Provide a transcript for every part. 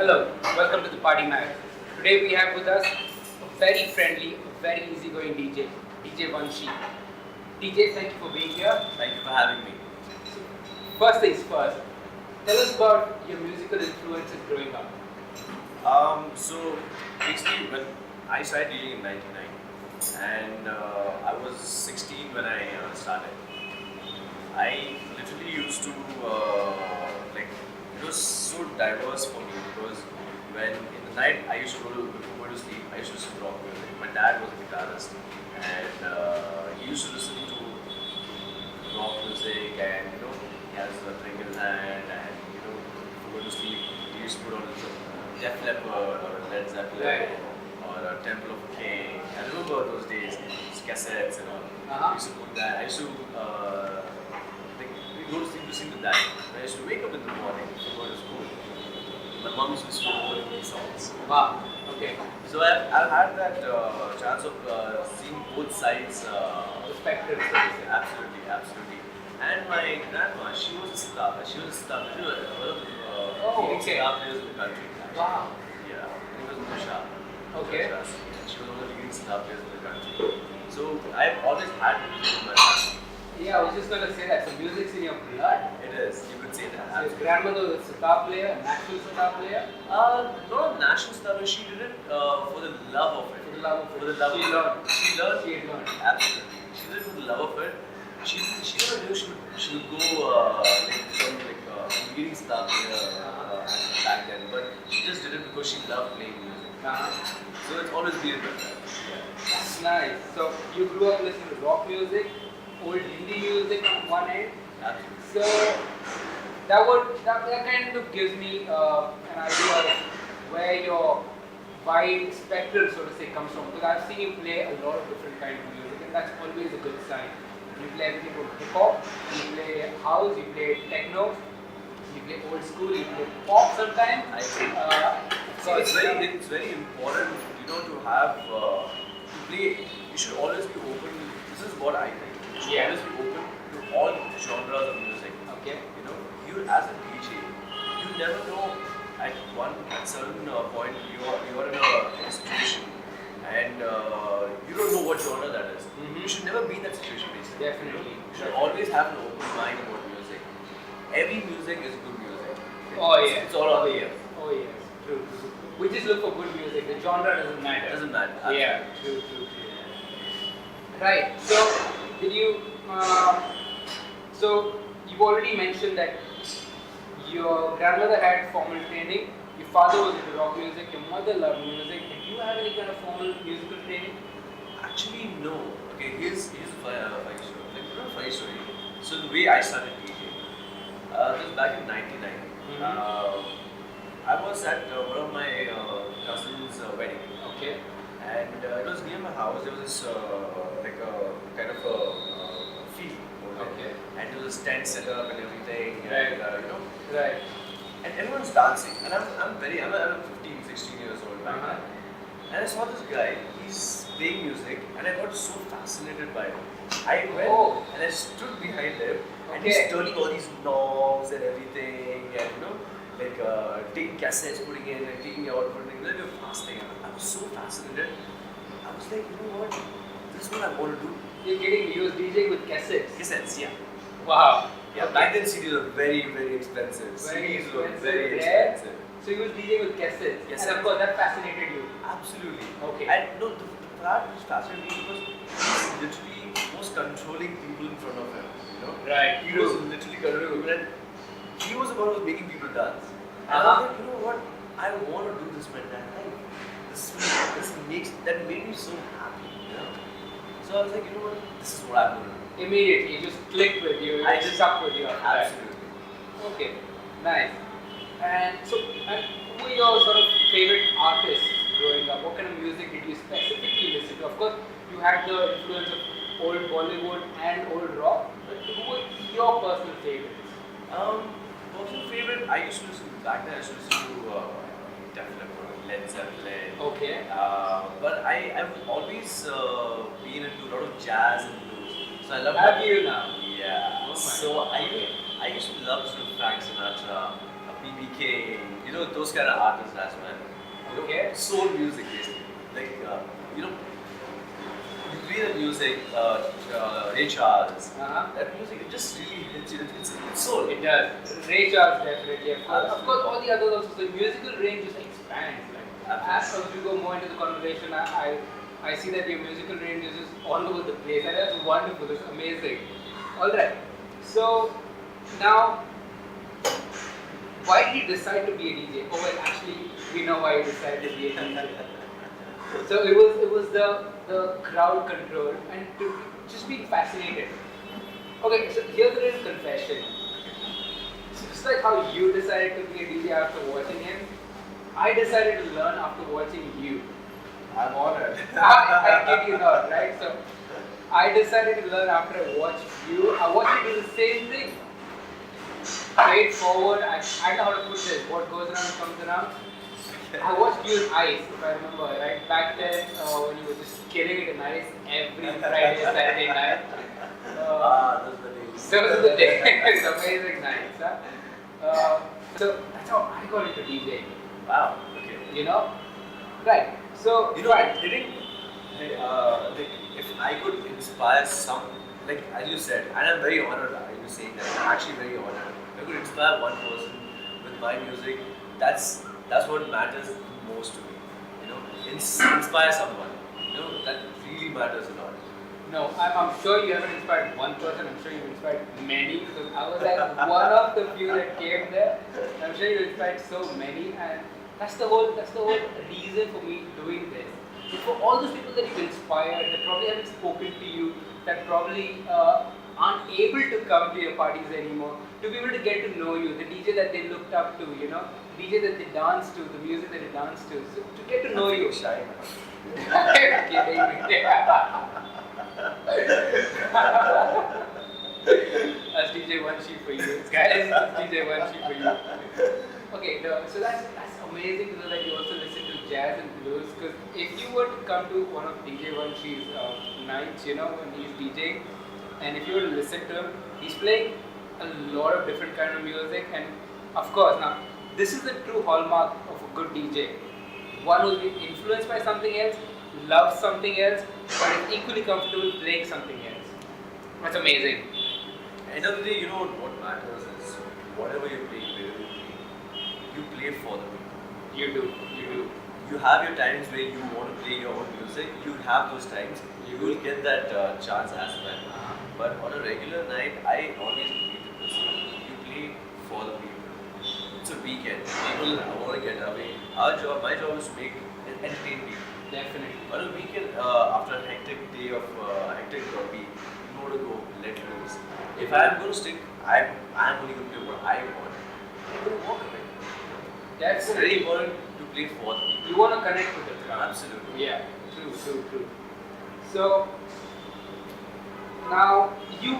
Hello, welcome to the Party Mag. Today we have with us a very friendly, a very easygoing DJ Vanshi. DJ, thank you for being here. Thank you for having me. First things first, tell us about your musical influences growing up. So basically, when I started DJing in '99, and I was 16 when I started. I literally used to like it was so diverse for me because when in the night I used to before going to sleep, I used to listen to rock music. My dad was a guitarist, and he used to listen to rock music, and he has a drink in his hand, and before going to sleep, he used to put on his Def Leppard or Led Zeppelin. Right. Or Temple of King. I remember those days, cassettes and all. I used to put that. I used to we go to sleep listening to that. I used to wake up in the morning to go to school. My mom used to listen to these songs. Wow, okay. So I've had that chance of seeing both sides. The spectrum, so to say. Absolutely. And my grandma, she was a star. She was a star. One of the leading star players in the country. Wow. Yeah, it was Musha. Okay. She was one of the leading star players in the country. So I've always had music in my family. Yeah, I was just going to say that. So music's in your blood. It is. You could say that. So your grandmother was a sitar player, a national sitar player? Not a national star, but she did it for the love of it. For the love of it. For the love She of learned. it. She learned. She had learned. Absolutely. She did it for the love of it. She never knew she would go become leading star player back then, but she just did it because she loved playing music. So it's always been like that. Yeah. That's nice. So you grew up listening to rock music, old Hindi music on one end. Absolutely. So that kind of gives me an idea of where your wide spectrum, so to say, comes from. Because I've seen you play a lot of different kinds of music, and that's always a good sign. You play everything from hip hop, you play house, you play techno, you play old school, you play pop sometimes. I think. So it's very important, to have to play. You should always be open. This is what I think. You should always be open to all genres of music. Okay. You as a DJ, you never know at certain point you are in a situation and you don't know what genre that is. You should never be in that situation basically. Definitely. You should always have an open mind about music. Every music is good music. Oh yeah. It's all out there. Oh yes. True. We just look for good music. The genre doesn't matter. Doesn't matter. Yeah. True. Right. So did you? So you've already mentioned that your grandmother had formal training. Your father was into rock music. Your mother loved music. Did you have any kind of formal musical training? Actually, no. Okay, here's a funny story. Funny story. So the way I started DJing, this was back in '99. I was at one of my cousin's wedding. Okay. And it was near my house. There was this kind of a field over there. Okay. And there was a tent set up and everything. Right. And, Right. and everyone's dancing. And I'm 15, 16 years old back then. And I saw this guy, he's playing music, and I got so fascinated by him. I went and I stood behind him, and he's turning all these knobs and everything, and taking cassettes, putting in, and taking out, putting in, very fast thing. I was so fascinated. I was like, what? This is what I want to do. You was DJing with cassettes? Cassettes, yeah. Wow. Yeah, back then CDs were very, very expensive. CDs were very expensive. So you was DJing with cassettes, Yes, and of course that fascinated you. Absolutely. Okay. And no, the part which fascinated me because he literally was controlling people in front of him. Right. He was literally controlling people, and he was the one who was making people dance. And I was like, you know what? I want to do this my entire life. That made me so happy. So I was like, you know what? This is what I'm going to do. Immediately, it just clicked with you. I It just stuck with you. Absolutely. Okay. Nice. And who were your sort of favorite artists growing up? What kind of music did you specifically listen to? Of course, you had the influence of old Bollywood and old rock, but who were your personal favorites? Personal favorite, I used to listen back then. I used to listen to Def Leppard, Led Zeppelin. Okay. But I've always been into a lot of jazz and blues. So I love. Have you now? Yeah. Oh my so God. I used to love sort of Frank Sinatra, B.B. BK, those kind of artists as well. Okay. Soul music basically. Like, you play the music, Ray Charles. That music, it just really hits you. It's soul. It does. Ray Charles definitely. Of course, all the others also. The musical range just expands. Like, as we go more into the conversation, I see that your musical range is just all over the place, and that's wonderful. It's amazing. All right. So now, why did you decide to be a DJ? Oh well, actually, we know why you decided to be a DJ. So it was the crowd control and to just being fascinated. Okay, so here's a little confession. So just like how you decided to be a DJ after watching him, I decided to learn after watching you. I'm honored. I kid you not, right? So I decided to learn after I watched you. I watched you do the same thing. Straightforward. I know how to put this. What goes around comes around. I watched you in Ice, if I remember, right? Back then, when you were just killing it in Ice every Friday, Saturday night. Those were the days. Those are the days. It's amazing nights, huh? So that's how I got into DJing. Wow. Okay. Right. So I didn't. Like, if I could inspire some, like as you said, and I'm very honored. You saying that. I'm actually very honored. If I could inspire one person with my music, that's what matters most to me. Inspire someone. That really matters a lot. No, I'm sure you haven't inspired one person. I'm sure you've inspired many because I was like one of the few that came there. I'm sure you inspired so many, and that's the whole reason for me doing this. So for all those people that you've inspired, that probably haven't spoken to you, that probably aren't able to come to your parties anymore, to be able to get to know you, the DJ that they looked up to, the DJ that they danced to, the music that they danced to, so to get to know you. Shy. I'm kidding. That's DJ Vanshi for you, guys. That's DJ Vanshi for you. Okay, so that's amazing to know that you also listen to jazz and blues. Because if you were to come to one of DJ Vanshi's nights, when he's DJing, and if you were to listen to him, he's playing a lot of different kind of music. And of course, now this is the true hallmark of a good DJ. One who's been influenced by something else, loves something else, but is equally comfortable playing something else. That's amazing. End of the day, what matters is whatever you play, wherever you play for the people. You do. You have your times where you want to play your own music. You have those times. You will get that chance as well. But on a regular night, I always believe in this. You play for the people. It's a weekend. People want to get away. My job is to entertain people. Definitely. On a weekend, after a hectic day of hectic week, you want to go let loose. If I'm going to stick, I'm only going to play what I want. I'm going to walk away. That's It's very important to play for the people. You want to connect with the crowd. Absolutely. Yeah, true. So now you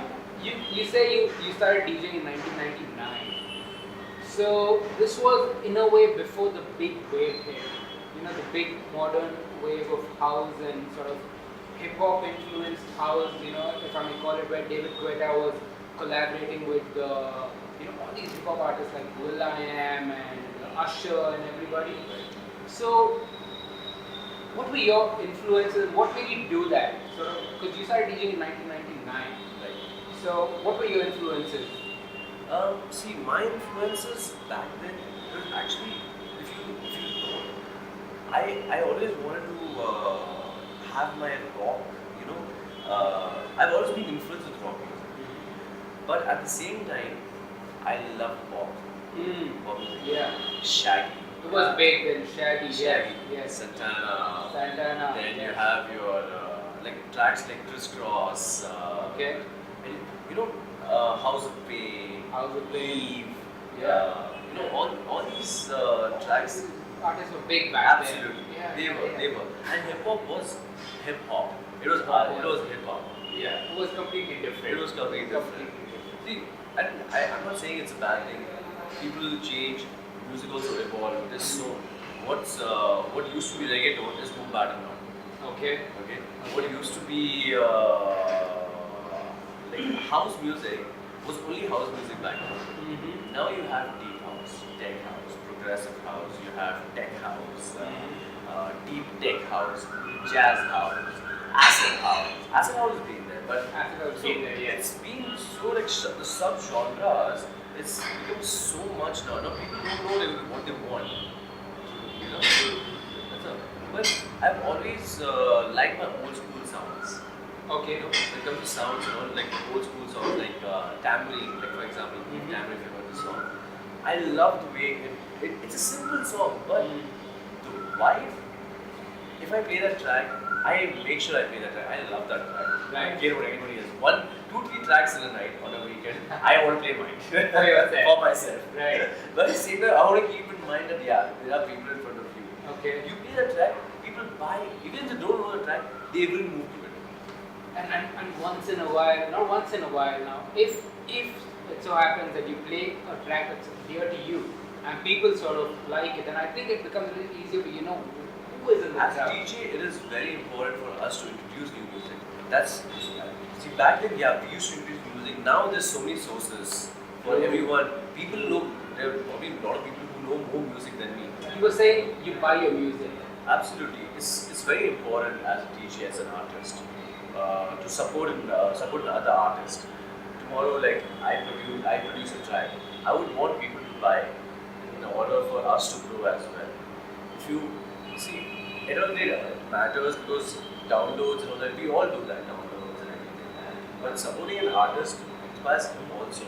say you started DJing in 1999. So this was in a way before the big wave hit. The big modern wave of house and sort of hip hop influenced house. If I may call it, where David Guetta was collaborating with all these hip hop artists like will.i.am and Usher and everybody. So, what were your influences? What made you do that? Because you started DJing in 1999, Right. So, what were your influences? See, my influences back then was actually, if you know, I always wanted to have my rock. I've always been influenced with rock music, but at the same time, I love pop. Pop music. Yeah. Shaggy. It was big then, Shaggy. Shaggy. Yes. Santana. Then yes. you have your tracks like Crisscross. Okay. And House of Pain. House of Pain. Eve. Yeah. All these tracks. Artists were big back then. Absolutely. Yeah, They were. And hip hop was hip hop. It was hip hop. Yeah. It was completely different. It was completely different. See, and I'm not saying it's a bad thing. People change, music also evolved. What used to be reggaeton is boom bap now. Okay. What used to be house music was only house music back then. Now you have deep house. tech house, progressive house, you have tech house, deep tech house, jazz house, acid house. Acid house has been there, but it's been so like the sub-genres, it's become so much now. Now people don't know what they want. You know? That's all. But I've always liked my old school sounds. Okay. You know, when it comes to sounds, you know, like old school sounds, like tambourine, like for example, tambourine, if you heard this song. I love the way it's a simple song, but the vibe. If I play that track, I make sure I play that track. I love that track. I don't care what anybody else. 1, 2, 3 tracks in a night on a weekend. I want to play mine for myself. Right. But at the same time, I want to keep in mind that there are people in front of you. Okay. You play that track, people buy. Even if they don't know the track, they will move to it. And once in a while, not once in a while now, if it so happens that you play a track that's dear to you and people sort of like it, then I think it becomes a little easier to who is in the As a crowd. DJ, it is very important for us to introduce new music. That's see back then, yeah, we used to introduce music. Now there's so many sources for everyone. People know there are probably a lot of people who know more music than me. You were saying you buy your music. Absolutely, it's very important as a DJ, as an artist, to support another artist. Tomorrow, like I produce a track. I would want people to buy in order for us to grow as well. If you see, it only matters because downloads and all that. We all do that, downloads and everything. But supporting an artist inspires him also.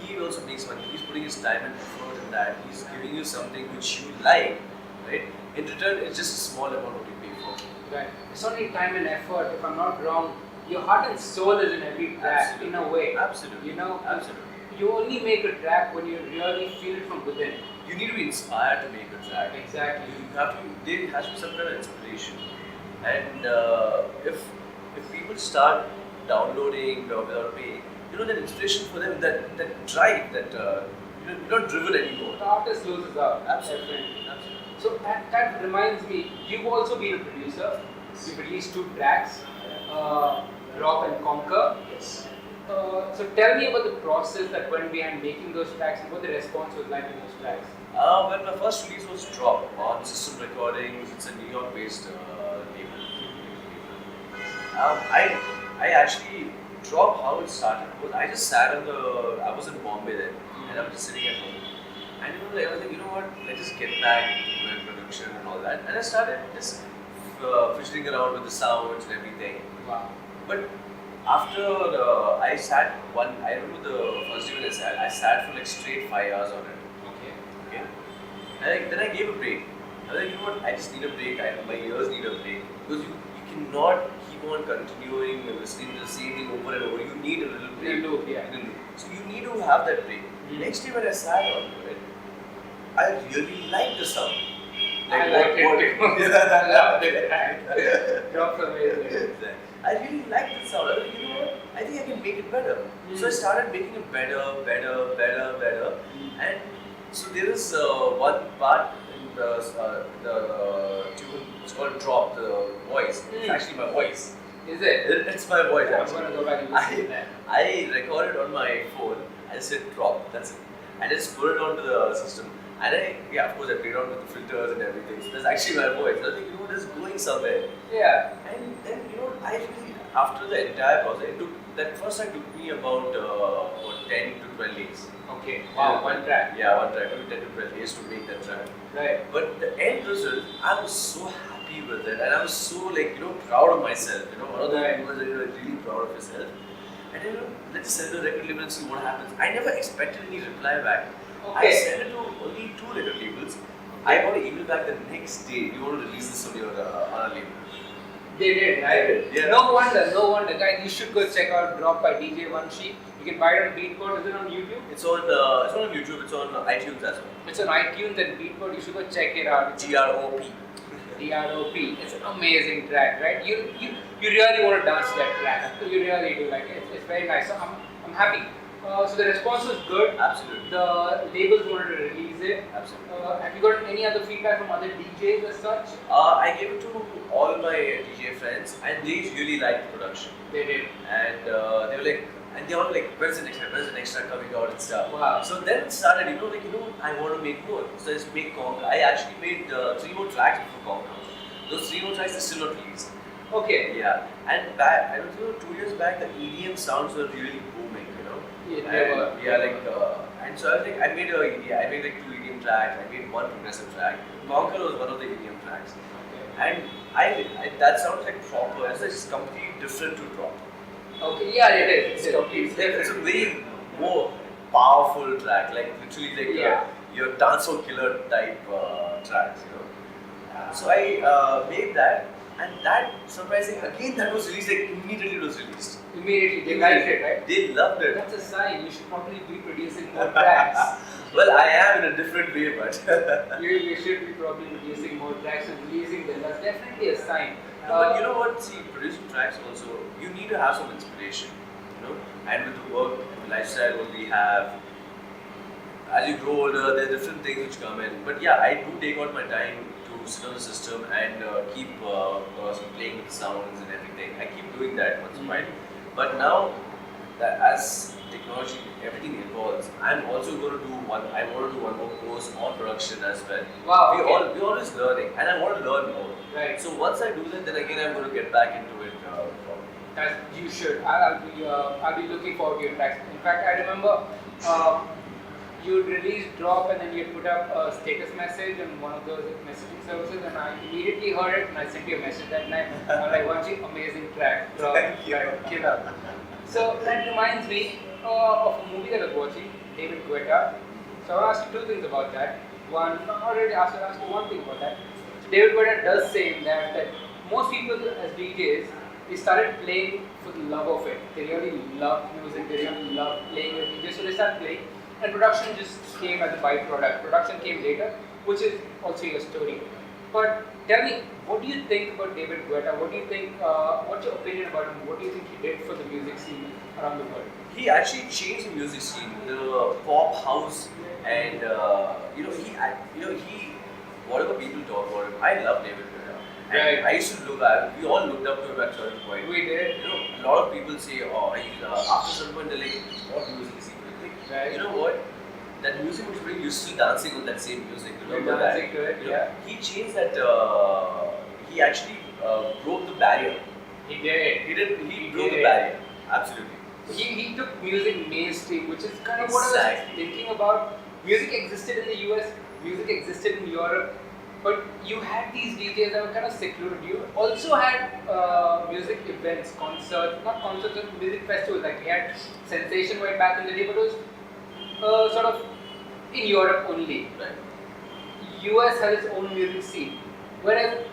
He also makes money. He's putting his time and effort in that. He's giving you something which you like, right? In return, it's just a small amount what you pay for. Right. It's only time and effort. If I'm not wrong, your heart and soul is in every track. Absolutely. In a way. Absolutely. Absolutely. You only make a track when you really feel it from within. You need to be inspired to make a track. Exactly. There has to be some kind of inspiration. And if people start downloading without paying, that inspiration for them, that drive, that you're not driven anymore. The artist loses out. Absolutely. So that reminds me, you've also been a producer. You've released 2 tracks, Drop and Conquer. Yes. So tell me about the process that went behind making those tracks and what the response was like in those tracks. Well, my first release was Drop on System Recordings. It's a New York-based label. I actually Drop, how it started was I just sat I was in Bombay then, and I was just sitting at home. And I was like, let's just get back to production and all that. And I started just fidgeting around with the sounds and everything. Wow. But after I sat I remember the first day when I sat for like straight 5 hours on it. Okay. And then I gave a break. I was like, I just need a break. My ears need a break. Because you cannot keep on continuing listening to the same thing over and over. You need a little break. In a loop, yeah. So you need to have that break. Next day when I sat on it, I really liked the sound. I liked it too. I loved it. Drop's amazing. I really liked the sound. I was like, I think I can make it better. So I started making it better. And so there is one part in the tune, it's called Drop, the voice. It's actually my voice. Is it? It's my voice actually. I'm going to go back and listen to that. I recorded on my phone. I just said Drop, that's it. I just put it onto the system. And of course I played around with the filters and everything. So that's actually my voice. I think, this is going somewhere. Yeah. And then, I really, after the entire process, that first track took me about 10 to 12 days. Okay. Wow, one track. Yeah, one track. It took 10 to 12 days to make that track. Right. But the end result, I was so happy with it. And I was so, proud of myself. One of the viewers that you're really proud of yourself. And then, let's send the record label and see what happens. I never expected any reply back. Okay. I sent it to only 2 record labels. I got an email back the next day. You want to release this on your on a label? They did, right? They did, yeah. No wonder, guys. You should go check out Drop by DJ Vanshi. You can buy it on Beatport. Is it on YouTube? It's on YouTube. It's on iTunes as well. It's on iTunes and Beatport. You should go check it out. DROP. DROP. It's an amazing track, right? You really want to dance to that track. You really do. It's very nice. So I'm happy. So the response was good. Absolutely. The labels wanted to release it. Absolutely. Have you got any other feedback from other DJs as such? I gave it to all my DJ friends, and they really liked the production. They did. And they were like, And they all like, where's the next track? Where's the next track coming out and stuff. Wow. So then it started, I want to make more. So I just make Conquer. I actually made 3 more tracks before Conquer. Those 3 more tracks are still not released. Okay. Yeah. And back, I don't know, 2 years back, the EDM sounds were really booming, Yeah, they were. Yeah, like, and so I think I made I made like 2 EDM tracks. I made 1 progressive track. Conquer was one of the EDM tracks. Okay. And I that sounds like proper. It's completely different to drop. Okay, yeah, it is. It's completely different. It's a very more powerful track, like literally like your dancehall killer type tracks, So I made that, and that surprising again that was released like immediately it was released. Immediately, they liked it, right? They loved it. That's a sign. You should probably be producing more tracks. Well, I am in a different way, but you should be probably producing more tracks and releasing them. That's definitely a sign. No, but you know what? See, producing tracks also, you need to have some inspiration, And with the work and the lifestyle what we have, as you grow older, there are different things which come in. But yeah, I do take out my time to sit on the system and keep playing with the sounds and everything. I keep doing that once in a while. But now, that as technology, everything evolves, I'm also going to do I want to do one more course on production as well. Wow. We're always learning, and I want to learn more. Right. So once I do that, then again I'm going to get back into it. As you should. I'll be looking forward to your tracks. In fact, I remember you released Drop and then you put up a status message on one of those messaging services, and I immediately heard it and I sent you a message that night. I'm like, Vanshi, amazing track. Drop, killer. So that reminds me of a movie that I was watching, David Guetta. So I'll ask you 2 things about that. One, I already asked you one thing about that. David Guetta does say in that most people as DJs, they started playing for the love of it. They really love music, they really love playing with DJs, so they started playing. And production just came as a byproduct. Production came later, which is also your story. But tell me, what do you think about David Guetta? What do you think, what's your opinion about him? What do you think he did for the music scene around the world? He actually changed the music scene, the pop house, and whatever people talk about him, I love David Guetta. And I used to we all looked up to him at a certain point. We did. A lot of people say, he's, after a certain point, they're like, what music is he doing? Right. You know what? That music was pretty, you're still dancing on that same music. Remember dancing to it, yeah. He changed that, he actually broke the barrier. He did. He broke the barrier. Absolutely. He took music mainstream, which is kind of what I was thinking about. Music existed in the US, music existed in Europe, but you had these DJs that were kind of secluded. You also had music events, not concerts, but music festivals. Like we had Sensation way back in the day, but it was sort of in Europe only. Right. US has its own music scene. Whereas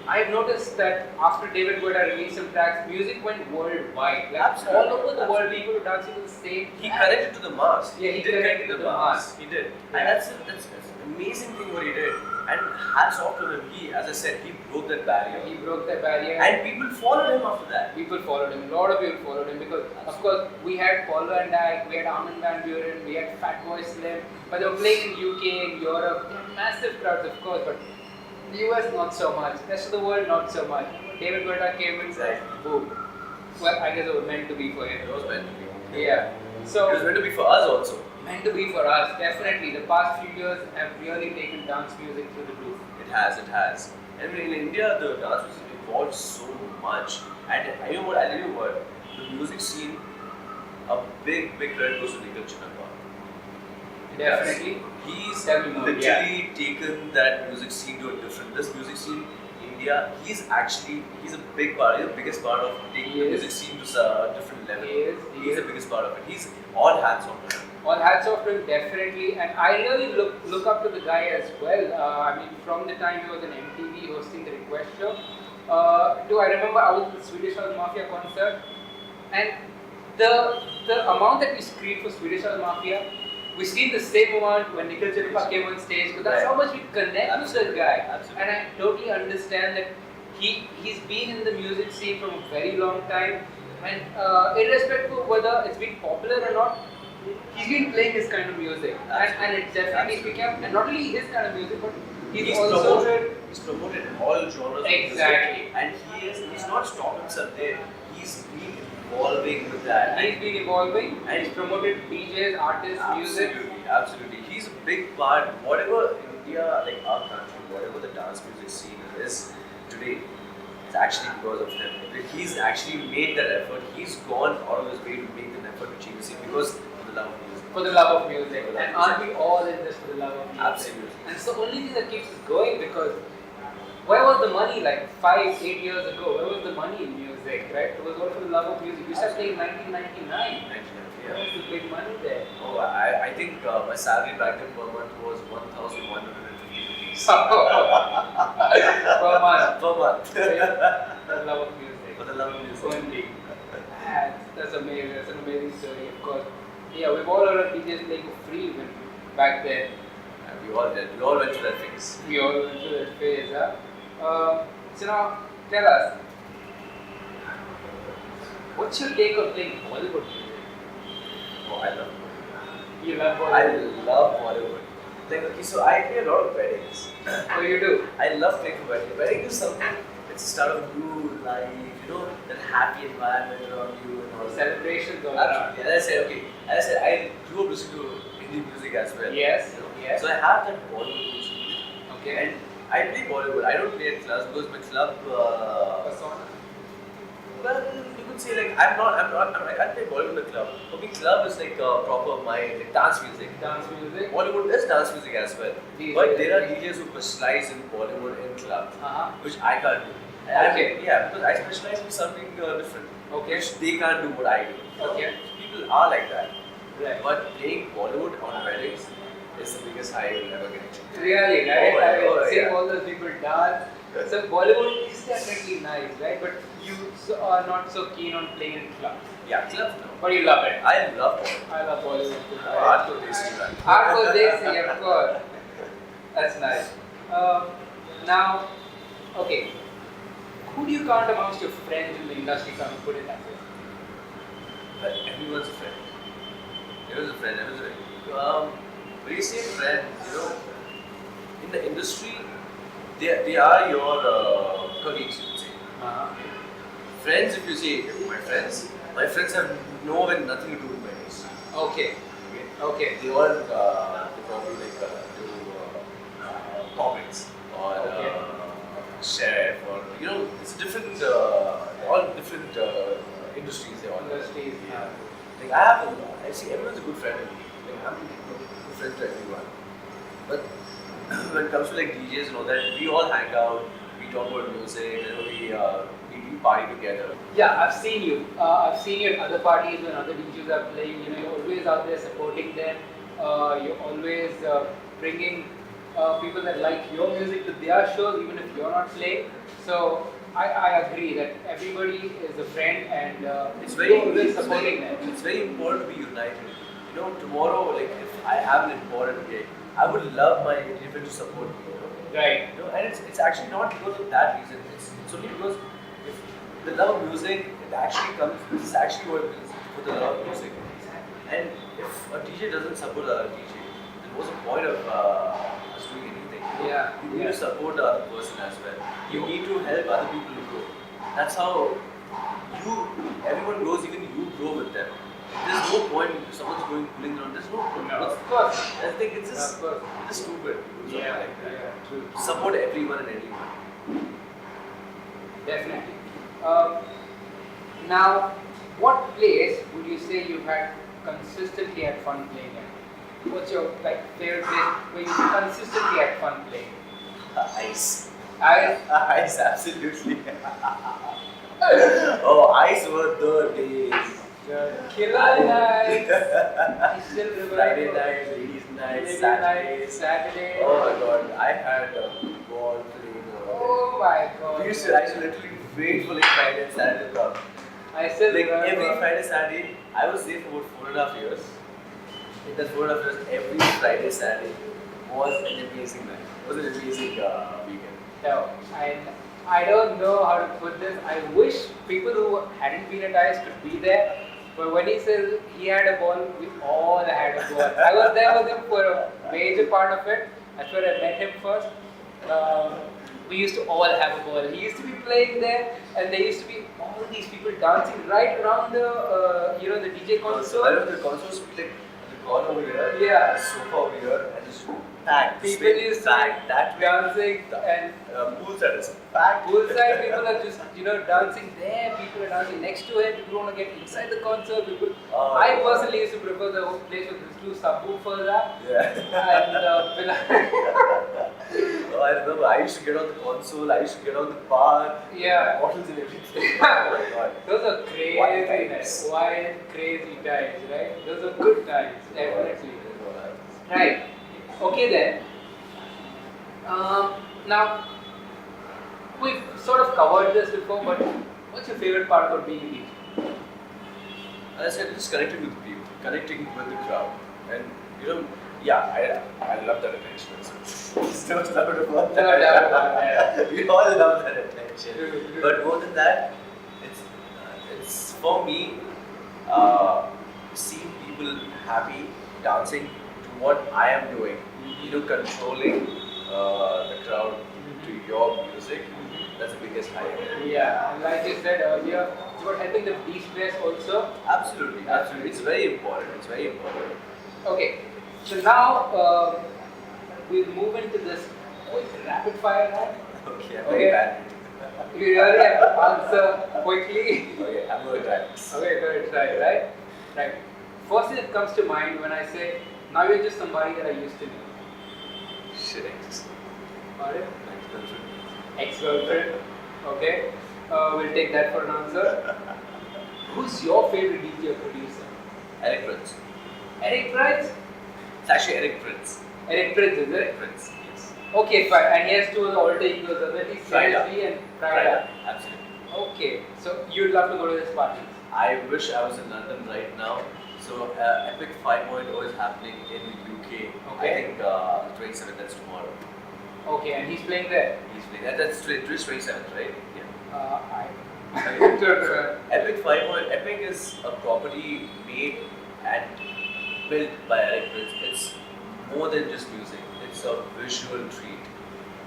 I've noticed that after David Guetta released some tracks, music went worldwide. Like all over the world, people were dancing to the same. He connected to the mass. Yeah, he connected to the mass. He did. Yeah. And that's an amazing thing what he did. And hats off to him. As I said, he broke that barrier. He broke that barrier. And people followed him after that. People followed him. A lot of people followed him because, of course, we had Paul Van Dyke, we had Armin van Buuren, we had Fatboy Slim, but they were playing in UK, in Europe. They had massive crowds, of course, but the US not so much. The rest of the world not so much. David Guetta came and said, boom. Well, I guess it was meant to be for him. It was meant to be. Yeah. So it was meant to be for us also. Meant to be for us, definitely. The past few years have really taken dance music through the roof. It has. And in India, the dance music evolved so much. And I know what, I'll tell you what, the music scene, a big credit goes to Nikhil Chinappa. Definitely. He's literally taken that music scene to this music scene in India, he's a big part, he's the biggest part of taking the music scene to a different level. He's the biggest part of it. He's all hands on him. All hats off to him, definitely, and I really look up to the guy as well. I mean, from the time he was in MTV hosting the Request show, I remember I was at the Swedish House Mafia concert, and the amount that we screamed for Swedish House Mafia, we screamed the same amount when Nikhil Chinappa came on stage, because that's how much we connect with the guy. Absolutely. And I totally understand that he's been in the music scene from a very long time, and irrespective of whether it's been popular or not, he's been playing his kind of music, and it's definitely picking up. And not only his kind of music, but he's also promoted all genres. Exactly. Of music, and he's not stopped himself there. He's been evolving with that. He's been evolving and he's promoted DJs, artists, music. Absolutely. He's a big part. Whatever India, like our country, whatever the dance music scene is today, it's actually because of him. He's actually made that effort. He's gone out of his way to make an effort to change the scene because of the love of music. For the love of music. And aren't we all in this for the love of music? Absolutely. And it's the only thing that keeps us going because where was the money like 5, 8 years ago? Where was the money in music, right? It was all for the love of music. We started playing in 1999. Yeah. Where was the big money there? Oh, I think my salary back then per month was 1,150 rupees. Per month. Per month. For the love of music. For the love of music. Only. That's amazing. That's an amazing story, of course. Yeah, we've all heard of DJs playing for free even back then. And we all did. We all went through that phase. We all went through that phase, huh? So now, tell us, what's your take on playing Bollywood music? Oh, I love Bollywood. You love I Bollywood? love Bollywood. Like, okay, so I play a lot of weddings. Oh, you do? I love playing for weddings. Wedding is something, it's the start of new life, you know, that happy environment around you and all that. Celebrations all around. Absolutely. As I said, I grew up listening to Hindi music as well. Yes, you know? yes. So I have that Bollywood music. Okay. And I play Bollywood. I don't play at clubs because my club. Persona? Well, you could say like I play Bollywood in the club. For me, club is like proper like dance music. Dance music? Bollywood is dance music as well. DJ. But there are DJs who specialize in Bollywood in clubs, which I can't do. Okay. Yeah, because I specialize in something different. Okay. Which they can't do what I do. Okay. People are like that. Right. But playing Bollywood on weddings is the biggest high you'll ever get. Really, right? Seeing Yeah. all those people dance. So Bollywood is definitely nice, right? But you are not so keen on playing in clubs. Yeah, clubs no. But you love it. I love Bollywood. I love Bollywood too. Hardcore Desi, man. Hardcore Desi, of course. That's nice. Now, okay. Who do you count amongst your friends in the industry? Can you put it that way? But everyone's a friend. Everyone's a friend. Everyone's a friend. When you say friend, you know, in the industry, they are your colleagues, you would say. Friends, if you say my friends have no and nothing to do with my race. Okay. Okay. They all they probably like do comics or chef or you know it's different all different industries they all Industries, yeah. like I see everyone's a good friend to me. Like I'm a good friend to everyone. But when it comes to like DJs and all that, we all hang out, we talk about music, you know, we party together. Yeah, I've seen you. I've seen you at other parties when other DJs are playing. You know, you're always out there supporting them. You're always bringing people that like your music to their shows, even if you're not playing. So I agree that everybody is a friend, and It's very you're always supporting them. It's very important to be united. You know, tomorrow, like if I have an important gig, I would love my friend to support me. You know? Right. You know, and it's actually not because of that reason. It's only because if the love of music, it actually comes. It's actually what it is for the love of music. And if a DJ doesn't support a DJ, then what's the point of us doing anything? Yeah. You need to support the other person as well. You need to help other people to grow. That's how everyone grows, even you grow with them. There's no point if someone's going pulling around. There's no point. Of course. I think it's just stupid. Yeah. Like that. Yeah. True. Support everyone and anyone. Definitely. Now, what place would you say you've had consistently had fun playing at? What's your favorite place where you consistently had fun playing? Ice. Ice? Ice, absolutely. Oh, ice were the days. Killer nights. I still remember. Friday night, ladies night, Saturday. Oh my god, I had a ball playing over Oh my god. I used to literally wait for like Friday and Saturday to come. I still Like remember. every Friday, Saturday, I was there for about 4.5 years. In that 4.5 years, every Friday, Saturday was an amazing night. It was an amazing weekend. No, I don't know how to put this. I wish people who hadn't been at ICE could be there. But when he says he had a ball, we all had a ball. I was there with him for a major part of it. That's where I met him first. we used to all have a ball. He used to be playing there, and there used to be all these people dancing right around the, the DJ console. Right on the console, so like the corner over here, Yeah. the sofa over here, and just packed. People used to be that dancing, and poolside is packed. poolside people are just dancing there. People are dancing next to it. People want to get inside the concert. People. I personally used to prefer the whole place with these two subwoofers up. Yeah. And Oh, I remember. I used to get on the console. I used to get on the bar. Yeah. Bottles and everything. Oh my God. Those are crazy times. Wild, crazy times, right? Those are good times, definitely. Right. Okay then. Now, we've sort of covered this before, but what's your favorite part about being a DJ? As I said, just connecting with people, connecting with the crowd, and yeah, I love that attention. Still no doubt about that. No doubt about that. We all love that attention. But more than that, it's for me, seeing people happy, dancing to what I am doing, controlling the crowd to your music. That's the biggest highlight. Yeah, and like you said earlier, it's about helping them de-stress also. Absolutely. It's very important. Okay, so now we'll move into this quick rapid fire round. Okay, I'm very bad. You really have to answer quickly. Okay, I'm going to try this. Okay, going to try, right? Right. First thing that comes to mind when I say, now you're just somebody that I used to know. Shit, ex. Got it? Ex-girlfriend. Okay. We'll take that for an answer. Who's your favorite DJ or producer? Eric Prince. Eric Prince? It's actually Eric Prince. Eric Prince, is it? Eric Prince, yes. Okay, fine. And he has two of the alter egos, Seriously and Prada. Absolutely. Okay, so you'd love to go to this party? I wish I was in London right now. So Epic 5.0 is happening in the UK. Okay. I think the 27th, that's tomorrow. Okay, and he's playing there? He's playing. That's 27th, right? Yeah. I don't know. Epic 5.0. Epic is a property made and built by Eric Prince. It's more than just music. It's a visual treat.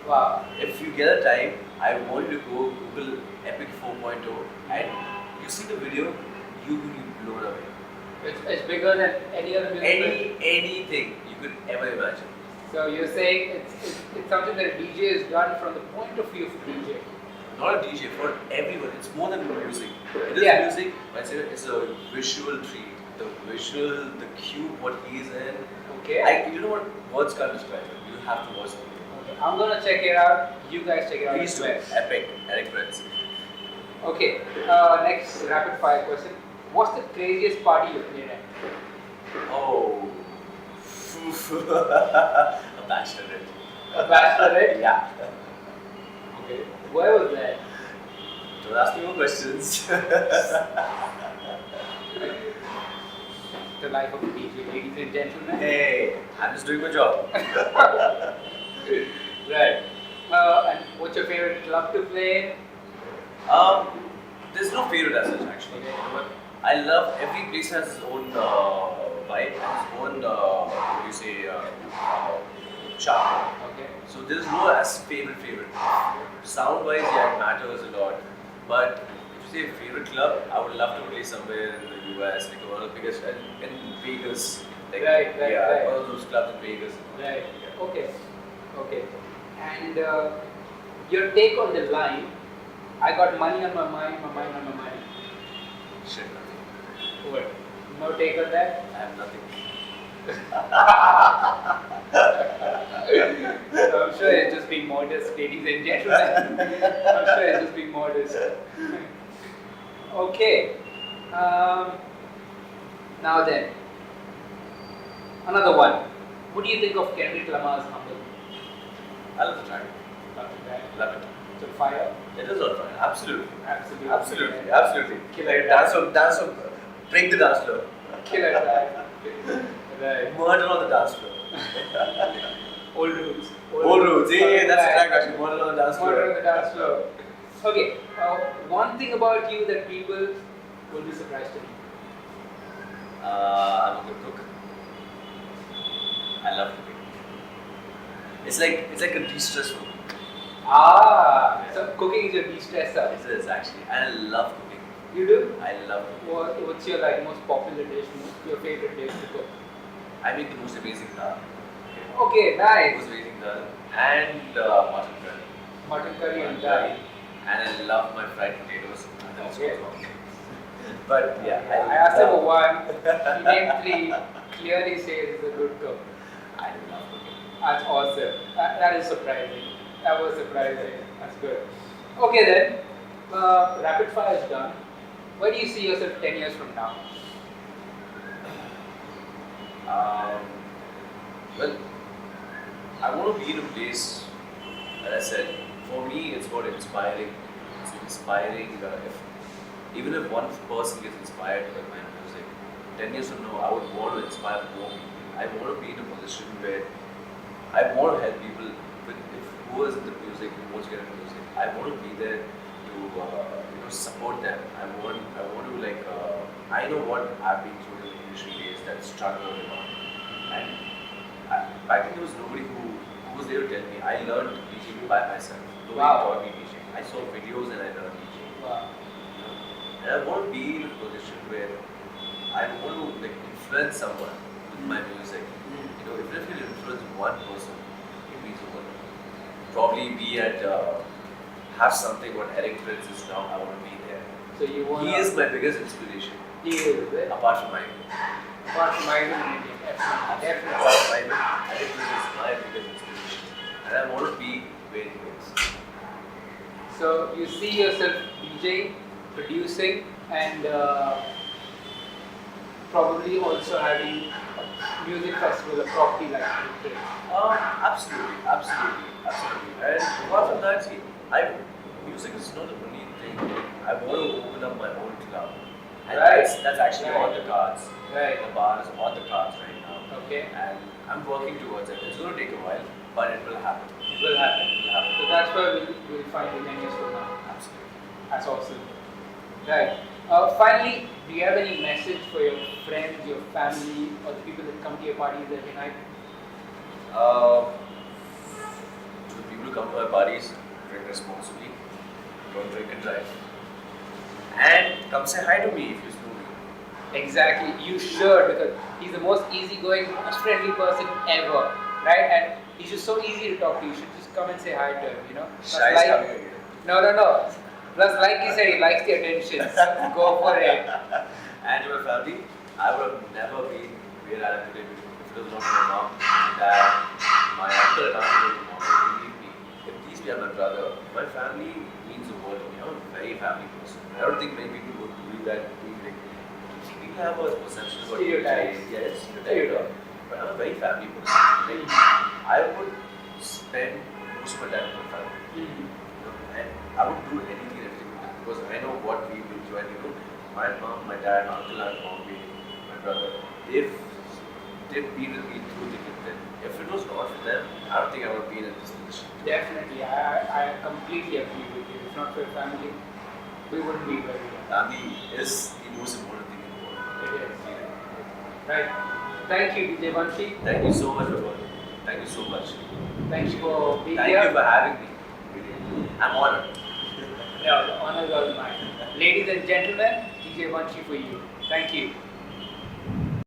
Wow. If you get a time, I want you to go Google Epic 4.0 and you see the video, you will be blown away. It's bigger than any other music. Anything you could ever imagine. So you're saying it's something that a DJ has done from the point of view of a DJ. Not a DJ, for everyone. It's more than music. It is music, but it's a visual treat. The visual, the cue, what he's in. Okay. You know what words can't describe it. You have to watch the video. Okay. I'm gonna check it out. You guys check it out. Please do. Epic, Eric Prince. Okay. Next rapid fire question. What's the craziest party you've played at? Oh. A bachelorette. A bachelorette? Yeah. Okay. Where was that? Don't ask me more questions. The life of a DJ, ladies and gentlemen. Hey, I'm just doing my job. Right. And what's your favorite club to play in? There's no favorite as such actually. Okay. But I love every place has its own vibe, its own charm. Okay. So there's no as favorite. Sound wise, yeah, it matters a lot. But if you say favorite club, I would love to play somewhere in the US, like one of the biggest in Vegas. Like, Right. one of those clubs in Vegas. Right. Okay. And your take on the line, I got money on my mind, my mind on my mind. Shit, nothing. What? No take on that? I have nothing. I'm sure it's just being modest, ladies and gentlemen. I'm sure it's just being modest. Okay. Now then, another one. What do you think of Kendrick Lamar's Humble? I love the track. Love it. Love it. It's on fire. It is on fire. Absolutely. Absolutely. Like, dance on, break the dance floor. Killer track. Right. Murder on the dance floor. Old roots. Old roots. Yeah, that's the track actually. Murder on the dance floor. Murder on the dance floor. Okay. One thing about you that people will be surprised to know. I'm a good cook. I love cooking. It's like a de-stress food. Ah, so cooking is your de-stressor. It is actually, and I love cooking. You do? I love cooking. What's your like most popular dish, your favorite dish to cook? I make the most amazing dal. Okay, nice. Most amazing dal and mutton curry. Mutton curry and Mutton dal. curry. And I love my fried potatoes. That's Okay. also. But yeah, I asked him for one. He named three. Clearly says he's a good cook. I love cooking. That's awesome. That is surprising. That was surprising. That's good. Okay then. Rapid fire is done. Where do you see yourself 10 years from now? Well, I want to be in a place, as I said, for me it's about inspiring. It's inspiring, even if one person gets inspired by my music, 10 years from now I would want to inspire more people. I want to be in a position where I want to help people with who is in the music, who wants to get into music. I want to be there to support them. I want to I know what I've been through in the initial days, that struggle and back then there was nobody who was there to tell me. I learned DJing by myself. Nobody taught me DJing. I saw videos and I learned DJing. Wow. And I want to be in a position where I want to influence someone with my music. If I can influence one person, it means a lot. Probably be at have something what Eric Prince is now. I want to be there. So you want? He is my biggest inspiration. He is, right? Apart from mine. Apart from my definitely. Apart from mine, Eric Prince is my biggest inspiration, and I want to be where he is. So you see yourself DJing, producing, and probably also having a music festival, a property like this. Absolutely. And apart from that, see, music is not the only thing. I want to open up my own club. And Right. that's actually Right. on the cards. Right. The bar is on the cards right now. Okay. And I'm working towards it. It's going to take a while, but it will happen. It will happen. It will happen. So that's where we'll find you 10 years from now. Absolutely. That's awesome. Right. Finally, do you have any message for your friends, your family, or the people that come to your parties every night? To the people who come to my parties, drink responsibly. Don't drink and drive. And come say hi to me if you know me. Exactly, you should, because he's the most easygoing, most friendly person ever, right? And he's just so easy to talk to. You should just come and say hi to him, Plus, Shy is coming again. No. Plus, like he said, he likes the attention. Go for it. And to my family, I would have never been where I am today if it was not for my mom, my dad, my uncle and aunt who would believe me. If these be my brother, my family means the world to me. I'm a very family person. I don't think many people would believe that. People have a perception about Stereotypes. Yes, stereotype. But I'm a very family person. I would spend most of my time with my family. And I would do anything and everything with them because I know what we will enjoy. My mom, my dad, my uncle, and my brother, they've been with me through thick and thin. If it was not for them, I don't think I would be in this position. Definitely, I completely agree with you. If not for your family, we wouldn't be where we are. Family is the most important thing in the world. It is. Right. Thank you, DJ Vanshi. Thank you so much, Robert. Thank you so much. Thank you for being Thank here. you for having me. Really. I'm honored. Yeah, the honor is all mine. Ladies and gentlemen, DJ Vanshi for you. Thank you.